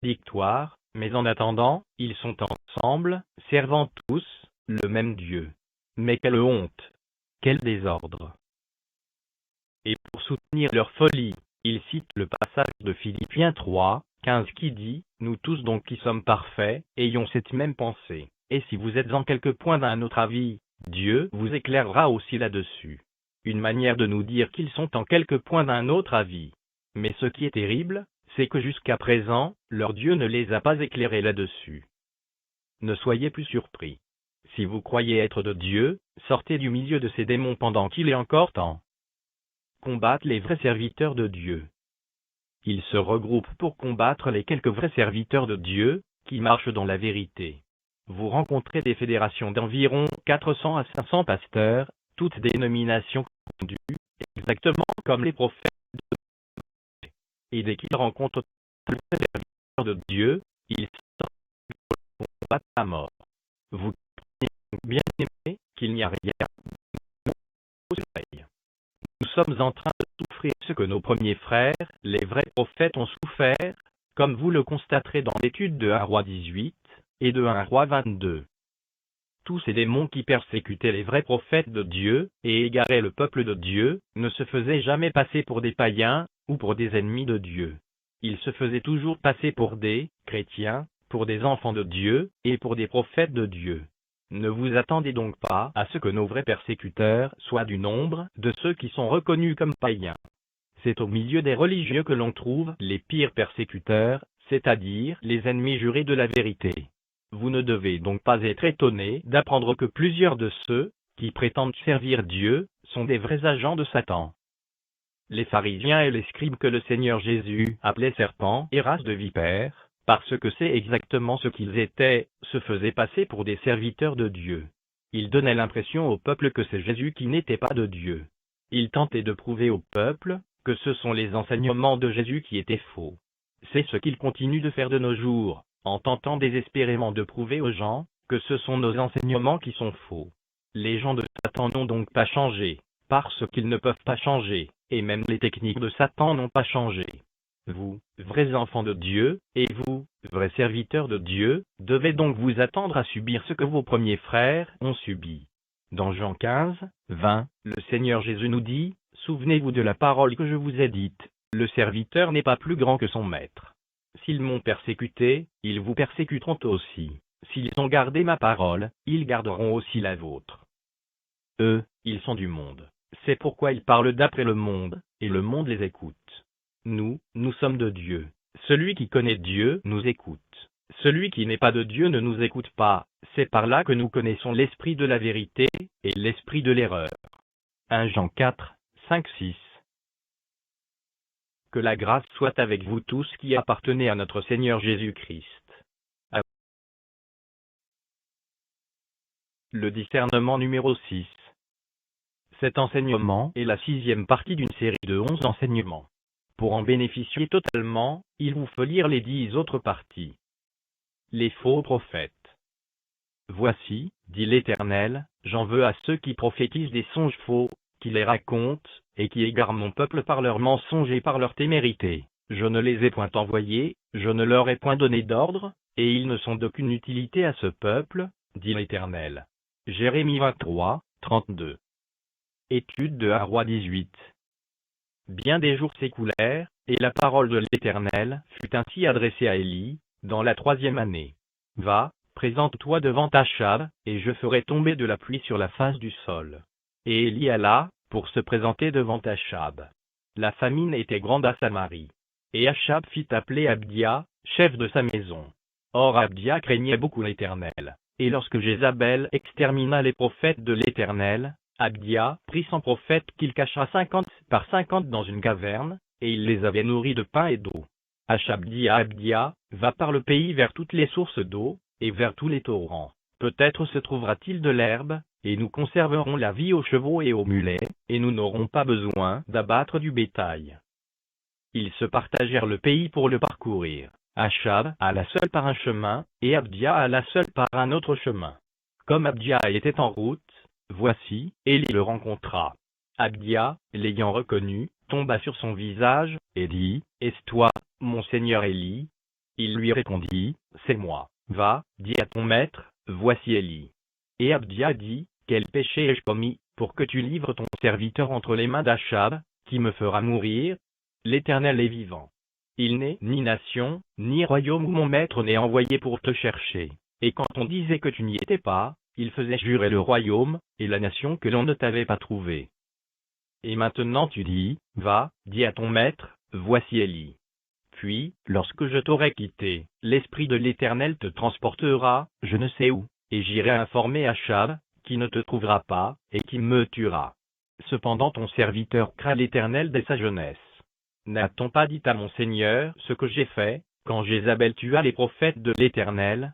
contradictoires, mais en attendant, ils sont ensemble, servant tous le même Dieu. Mais quelle honte! Quel désordre! Et pour soutenir leur folie, ils citent le passage de Philippiens 3, 15 qui dit « Nous tous donc qui sommes parfaits, ayons cette même pensée. Et si vous êtes en quelque point d'un autre avis, Dieu vous éclairera aussi là-dessus. » Une manière de nous dire qu'ils sont en quelque point d'un autre avis. Mais ce qui est terrible, c'est que jusqu'à présent, leur Dieu ne les a pas éclairés là-dessus. Ne soyez plus surpris. Si vous croyez être de Dieu, sortez du milieu de ces démons pendant qu'il est encore temps. Combattre les vrais serviteurs de Dieu. Ils se regroupent pour combattre les quelques vrais serviteurs de Dieu, qui marchent dans la vérité. Vous rencontrez des fédérations d'environ 400 à 500 pasteurs, toutes dénominations confondues, exactement comme les prophètes de Dieu. Et dès qu'ils rencontrent le vrai serviteur de Dieu, ils sortent pour combattre la mort. Vous comprenez donc bien aimé qu'il n'y a rien au soleil. Nous sommes en train de souffrir ce que nos premiers frères, les vrais prophètes ont souffert, comme vous le constaterez dans l'étude de 1 Roi 18 et de 1 Roi 22. Tous ces démons qui persécutaient les vrais prophètes de Dieu et égaraient le peuple de Dieu ne se faisaient jamais passer pour des païens ou pour des ennemis de Dieu. Ils se faisaient toujours passer pour des chrétiens, pour des enfants de Dieu et pour des prophètes de Dieu. Ne vous attendez donc pas à ce que nos vrais persécuteurs soient du nombre de ceux qui sont reconnus comme païens. C'est au milieu des religieux que l'on trouve les pires persécuteurs, c'est-à-dire les ennemis jurés de la vérité. Vous ne devez donc pas être étonné d'apprendre que plusieurs de ceux qui prétendent servir Dieu sont des vrais agents de Satan. Les pharisiens et les scribes que le Seigneur Jésus appelait serpents et race de vipères, parce que c'est exactement ce qu'ils étaient, se faisaient passer pour des serviteurs de Dieu. Ils donnaient l'impression au peuple que c'est Jésus qui n'était pas de Dieu. Ils tentaient de prouver au peuple que ce sont les enseignements de Jésus qui étaient faux. C'est ce qu'ils continuent de faire de nos jours, en tentant désespérément de prouver aux gens que ce sont nos enseignements qui sont faux. Les gens de Satan n'ont donc pas changé, parce qu'ils ne peuvent pas changer, et même les techniques de Satan n'ont pas changé. Vous, vrais enfants de Dieu, et vous, vrais serviteurs de Dieu, devez donc vous attendre à subir ce que vos premiers frères ont subi. Dans Jean 15, 20, le Seigneur Jésus nous dit, « Souvenez-vous de la parole que je vous ai dite, le serviteur n'est pas plus grand que son maître. S'ils m'ont persécuté, ils vous persécuteront aussi. S'ils ont gardé ma parole, ils garderont aussi la vôtre. » Eux, ils sont du monde. C'est pourquoi ils parlent d'après le monde, et le monde les écoute. Nous sommes de Dieu. Celui qui connaît Dieu nous écoute. Celui qui n'est pas de Dieu ne nous écoute pas. C'est par là que nous connaissons l'esprit de la vérité et l'esprit de l'erreur. 1 Jean 4, 5, 6. Que la grâce soit avec vous tous qui appartenez à notre Seigneur Jésus-Christ. Le discernement numéro 6. Cet enseignement est la 6e partie d'une série de 11 enseignements. Pour en bénéficier totalement, il vous faut lire les 10 autres parties. Les faux prophètes. Voici, dit l'Éternel, j'en veux à ceux qui prophétisent des songes faux, qui les racontent, et qui égarent mon peuple par leurs mensonges et par leur témérité. Je ne les ai point envoyés, je ne leur ai point donné d'ordre, et ils ne sont d'aucune utilité à ce peuple, dit l'Éternel. Jérémie 23, 32. Étude de 1 Roi 18. Bien des jours s'écoulèrent, et la parole de l'Éternel fut ainsi adressée à Élie, dans la 3e année. Va, présente-toi devant Achab, et je ferai tomber de la pluie sur la face du sol. Et Élie alla, pour se présenter devant Achab. La famine était grande à Samarie. Et Achab fit appeler Abdia, chef de sa maison. Or Abdia craignait beaucoup l'Éternel. Et lorsque Jézabel extermina les prophètes de l'Éternel, Abdia prit 100 prophètes qu'il cacha 50 par 50 dans une caverne, et il les avait nourris de pain et d'eau. Achab dit à Abdia, va par le pays vers toutes les sources d'eau, et vers tous les torrents. Peut-être se trouvera-t-il de l'herbe, et nous conserverons la vie aux chevaux et aux mulets, et nous n'aurons pas besoin d'abattre du bétail. Ils se partagèrent le pays pour le parcourir. Achab alla seul par un chemin, et Abdia alla seul par un autre chemin. Comme Abdia était en route, voici, Élie le rencontra. Abdia, l'ayant reconnu, tomba sur son visage, et dit, « Est-ce toi, mon seigneur Élie ?» Il lui répondit, c'est moi. Va, dis à ton maître, voici Élie. Et Abdia dit, quel péché ai-je commis, pour que tu livres ton serviteur entre les mains d'Achab, qui me fera mourir? L'Éternel est vivant. Il n'est ni nation, ni royaume où mon maître n'est envoyé pour te chercher. Et quand on disait que tu n'y étais pas, il faisait jurer le royaume, et la nation que l'on ne t'avait pas trouvée. Et maintenant tu dis, va, dis à ton maître, voici Élie. Puis, lorsque je t'aurai quitté, l'Esprit de l'Éternel te transportera, je ne sais où, et j'irai informer Achab, qui ne te trouvera pas, et qui me tuera. Cependant ton serviteur craint l'Éternel dès sa jeunesse. N'a-t-on pas dit à mon Seigneur ce que j'ai fait, quand Jézabel tua les prophètes de l'Éternel?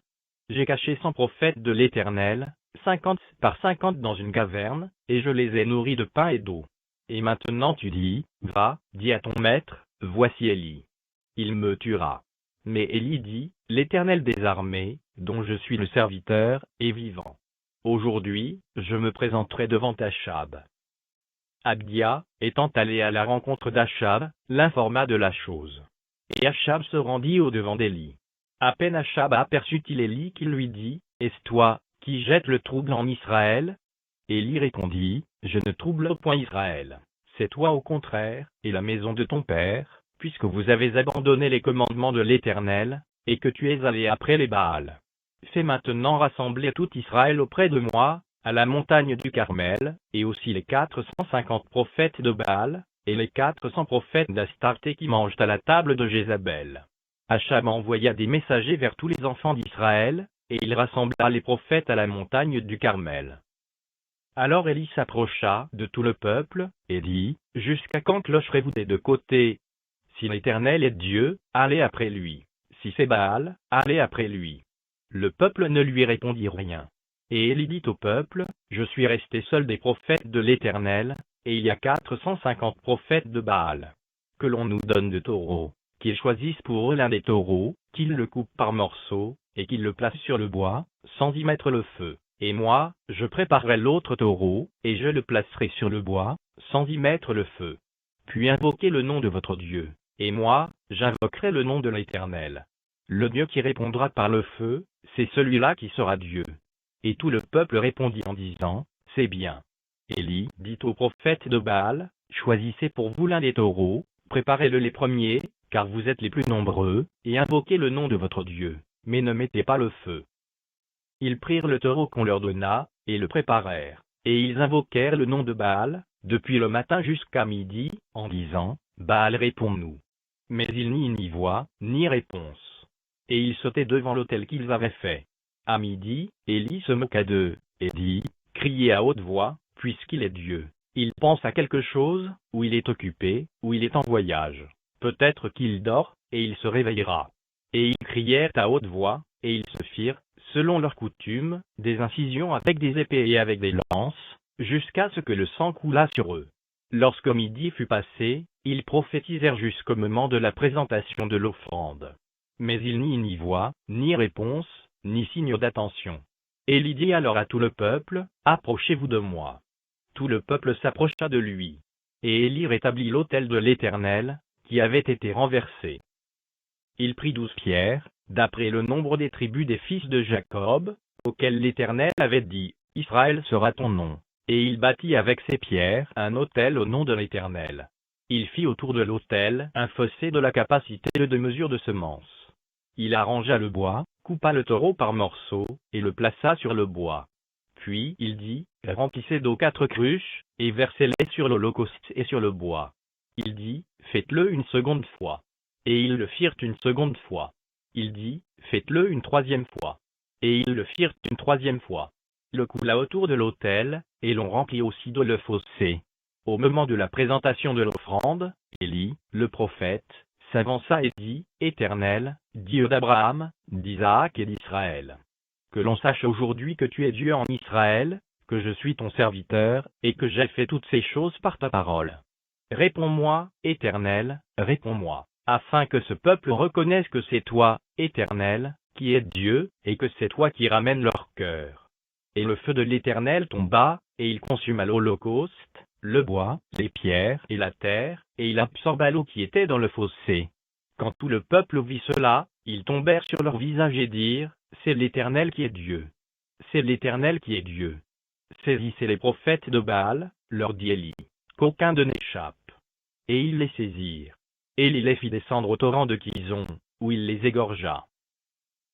J'ai caché 100 prophètes de l'Éternel, 50 par 50 dans une caverne, et je les ai nourris de pain et d'eau. Et maintenant tu dis, va, dis à ton maître, voici Élie. Il me tuera. Mais Élie dit, l'Éternel des armées, dont je suis le serviteur, est vivant. Aujourd'hui, je me présenterai devant Achab. Abdia, étant allé à la rencontre d'Achab, l'informa de la chose. Et Achab se rendit au-devant d'Élie. À peine Achab aperçut-il Élie qu'il lui dit, est-ce toi, qui jette le trouble en Israël? Élie répondit, je ne trouble point Israël. C'est toi au contraire, et la maison de ton père, puisque vous avez abandonné les commandements de l'Éternel, et que tu es allé après les Baals. Fais maintenant rassembler tout Israël auprès de moi, à la montagne du Carmel, et aussi les 450 prophètes de Baal, et les 400 prophètes d'Astarté qui mangent à la table de Jézabel. Achab envoya des messagers vers tous les enfants d'Israël, et il rassembla les prophètes à la montagne du Carmel. Alors Élie s'approcha de tout le peuple, et dit, jusqu'à quand clocherez-vous des deux côtés? Si l'Éternel est Dieu, allez après lui. Si c'est Baal, allez après lui. Le peuple ne lui répondit rien. Et Élie dit au peuple, je suis resté seul des prophètes de l'Éternel, et il y a 450 prophètes de Baal. Que l'on nous donne de taureaux, qu'ils choisissent pour eux l'un des taureaux, qu'ils le coupent par morceaux, et qu'ils le placent sur le bois, sans y mettre le feu. Et moi, je préparerai l'autre taureau, et je le placerai sur le bois, sans y mettre le feu. Puis invoquez le nom de votre Dieu, et moi, j'invoquerai le nom de l'Éternel. Le Dieu qui répondra par le feu, c'est celui-là qui sera Dieu. Et tout le peuple répondit en disant, c'est bien. Élie dit aux prophètes de Baal, choisissez pour vous l'un des taureaux, préparez-le les premiers, car vous êtes les plus nombreux, et invoquez le nom de votre Dieu, mais ne mettez pas le feu. Ils prirent le taureau qu'on leur donna, et le préparèrent, et ils invoquèrent le nom de Baal, depuis le matin jusqu'à midi, en disant, Baal réponds-nous. Mais ils n'y voix, ni réponse. Et ils sautaient devant l'autel qu'ils avaient fait. À midi, Élie se moqua d'eux, et dit, criez à haute voix, puisqu'il est Dieu. Il pense à quelque chose, ou il est occupé, ou il est en voyage. Peut-être qu'il dort, et il se réveillera. Et ils crièrent à haute voix, et ils se firent, selon leur coutume, des incisions avec des épées et avec des lances, jusqu'à ce que le sang coulât sur eux. Lorsque midi fut passé, ils prophétisèrent jusqu'au moment de la présentation de l'offrande. Mais ils n'y voix, ni réponse, ni signe d'attention. Élie dit alors à tout le peuple, approchez-vous de moi. Tout le peuple s'approcha de lui. Et Élie rétablit l'autel de l'Éternel, qui avait été renversé. Il prit 12 pierres, d'après le nombre des tribus des fils de Jacob, auxquels l'Éternel avait dit, Israël sera ton nom. Et il bâtit avec ces pierres un autel au nom de l'Éternel. Il fit autour de l'autel un fossé de la capacité de 2 mesures de semences. Il arrangea le bois, coupa le taureau par morceaux, et le plaça sur le bois. Puis il dit, remplissez d'eau 4 cruches, et versez-les sur l'holocauste et sur le bois. Il dit, faites-le une seconde fois. Et ils le firent une seconde fois. Il dit, faites-le une troisième fois. Et ils le firent une troisième fois. Le coula autour de l'autel, et l'on remplit aussi d'eau le fossé. Au moment de la présentation de l'offrande, Élie, le prophète, s'avança et dit, Éternel, Dieu d'Abraham, d'Isaac et d'Israël. Que l'on sache aujourd'hui que tu es Dieu en Israël, que je suis ton serviteur, et que j'ai fait toutes ces choses par ta parole. Réponds-moi, Éternel, réponds-moi, afin que ce peuple reconnaisse que c'est toi, Éternel, qui es Dieu, et que c'est toi qui ramènes leur cœur. Et le feu de l'Éternel tomba, et il consuma l'holocauste, le bois, les pierres et la terre, et il absorba l'eau qui était dans le fossé. Quand tout le peuple vit cela, Ils tombèrent sur leur visage et dirent, c'est l'Éternel qui est Dieu. C'est l'Éternel qui est Dieu. Saisissez les prophètes de Baal, leur dit Élie, qu'aucun d'eux n'échappe. Et ils les saisirent. Élie les fit descendre au torrent de Kison, où il les égorgea.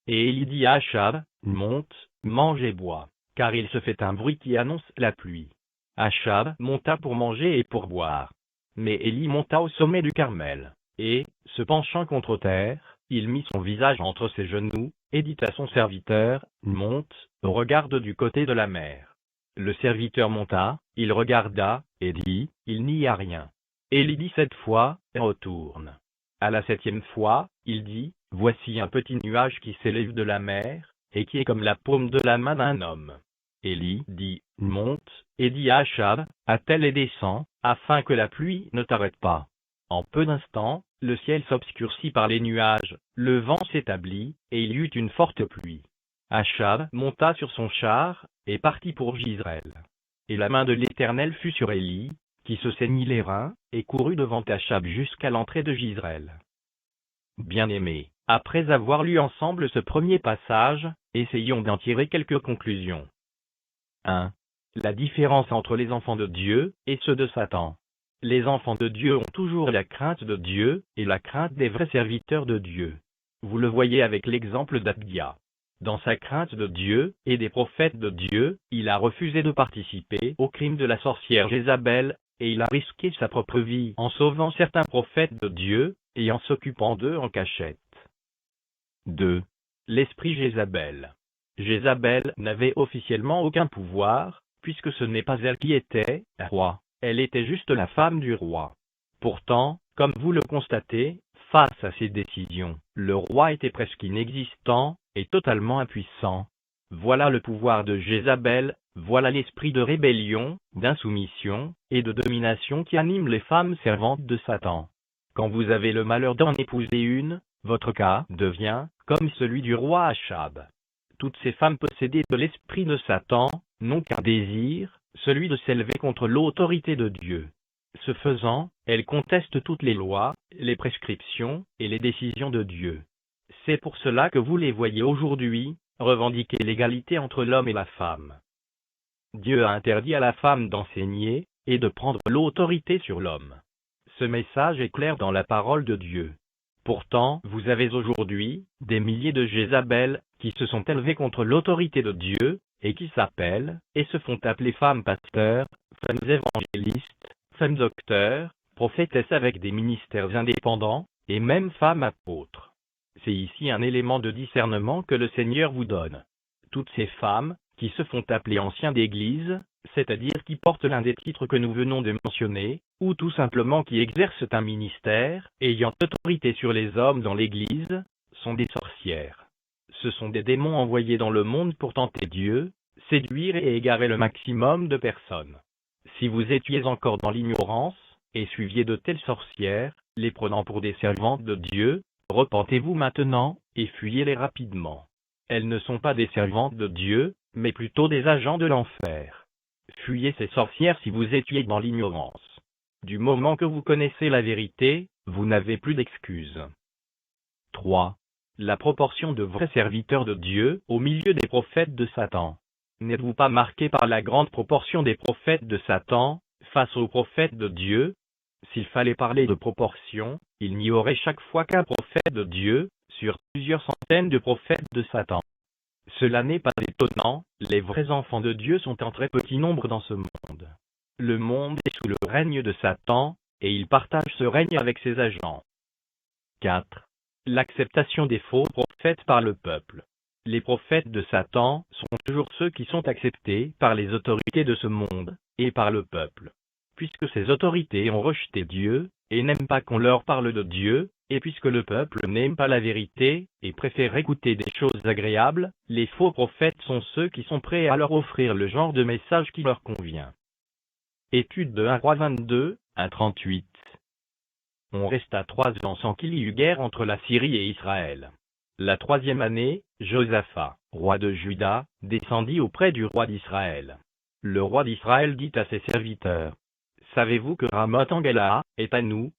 Et Élie dit à Achab, monte, mange et bois, car il se fait un bruit qui annonce la pluie. Achab monta pour manger et pour boire. Mais Élie monta au sommet du Carmel, et, se penchant contre terre, il mit son visage entre ses genoux, et dit à son serviteur, monte, regarde du côté de la mer. Le serviteur monta, il regarda, et dit, il n'y a rien. Élie dit 7 fois, retourne. À la 7e fois, il dit, voici un petit nuage qui s'élève de la mer, et qui est comme la paume de la main d'un homme. Élie dit, monte, et dit à Achab, attelle et descends, afin que la pluie ne t'arrête pas. En peu d'instants, le ciel s'obscurcit par les nuages, le vent s'établit, et il y eut une forte pluie. Achab monta sur son char, et partit pour Jizreel. Et la main de l'Éternel fut sur Élie, qui se ceignit les reins, et courut devant Achab jusqu'à l'entrée de Jizreel. Bien-aimés, après avoir lu ensemble ce premier passage, essayons d'en tirer quelques conclusions. 1. La différence entre les enfants de Dieu et ceux de Satan. Les enfants de Dieu ont toujours la crainte de Dieu et la crainte des vrais serviteurs de Dieu. Vous le voyez avec l'exemple d'Abdia. Dans sa crainte de Dieu et des prophètes de Dieu, il a refusé de participer au crime de la sorcière Jézabel, et il a risqué sa propre vie en sauvant certains prophètes de Dieu et en s'occupant d'eux en cachette. 2. L'esprit Jézabel. Jézabel n'avait officiellement aucun pouvoir, puisque ce n'est pas elle qui était roi, elle était juste la femme du roi. Pourtant, comme vous le constatez, face à ces décisions, le roi était presque inexistant et totalement impuissant. Voilà le pouvoir de Jézabel, voilà l'esprit de rébellion, d'insoumission et de domination qui anime les femmes servantes de Satan. Quand vous avez le malheur d'en épouser une, votre cas devient comme celui du roi Achab. Toutes ces femmes possédées de l'esprit de Satan n'ont qu'un désir, celui de s'élever contre l'autorité de Dieu. Ce faisant, elles contestent toutes les lois, les prescriptions et les décisions de Dieu. C'est pour cela que vous les voyez aujourd'hui revendiquer l'égalité entre l'homme et la femme. Dieu a interdit à la femme d'enseigner et de prendre l'autorité sur l'homme. Ce message est clair dans la parole de Dieu. Pourtant, vous avez aujourd'hui des milliers de Jézabel qui se sont élevées contre l'autorité de Dieu et qui s'appellent et se font appeler femmes pasteurs, femmes évangélistes, femmes docteurs, prophétesses avec des ministères indépendants et même femmes apôtres. C'est ici un élément de discernement que le Seigneur vous donne. Toutes ces femmes qui se font appeler anciens d'Église, c'est-à-dire qui portent l'un des titres que nous venons de mentionner, ou tout simplement qui exercent un ministère, ayant autorité sur les hommes dans l'Église, sont des sorcières. Ce sont des démons envoyés dans le monde pour tenter Dieu, séduire et égarer le maximum de personnes. Si vous étiez encore dans l'ignorance, et suiviez de telles sorcières, les prenant pour des servantes de Dieu, repentez-vous maintenant, et fuyez-les rapidement. Elles ne sont pas des servantes de Dieu, mais plutôt des agents de l'enfer. Fuyez ces sorcières si vous étiez dans l'ignorance. Du moment que vous connaissez la vérité, vous n'avez plus d'excuses. 3. La proportion de vrais serviteurs de Dieu au milieu des prophètes de Satan. N'êtes-vous pas marqué par la grande proportion des prophètes de Satan face aux prophètes de Dieu? S'il fallait parler de proportion, il n'y aurait chaque fois qu'un prophète de Dieu sur plusieurs centaines de prophètes de Satan. Cela n'est pas étonnant, les vrais enfants de Dieu sont en très petit nombre dans ce monde. Le monde est sous le règne de Satan, et il partage ce règne avec ses agents. 4. L'acceptation des faux prophètes par le peuple. Les prophètes de Satan sont toujours ceux qui sont acceptés par les autorités de ce monde, et par le peuple. Puisque ces autorités ont rejeté Dieu, et n'aiment pas qu'on leur parle de Dieu, et puisque le peuple n'aime pas la vérité, et préfère écouter des choses agréables, les faux prophètes sont ceux qui sont prêts à leur offrir le genre de message qui leur convient. Étude de 1 Roi 22, 1-38. On resta 3 ans sans qu'il y eut guerre entre la Syrie et Israël. La 3e année, Josaphat, roi de Juda, descendit auprès du roi d'Israël. Le roi d'Israël dit à ses serviteurs, « Savez-vous que Ramoth en Galaad est à nous,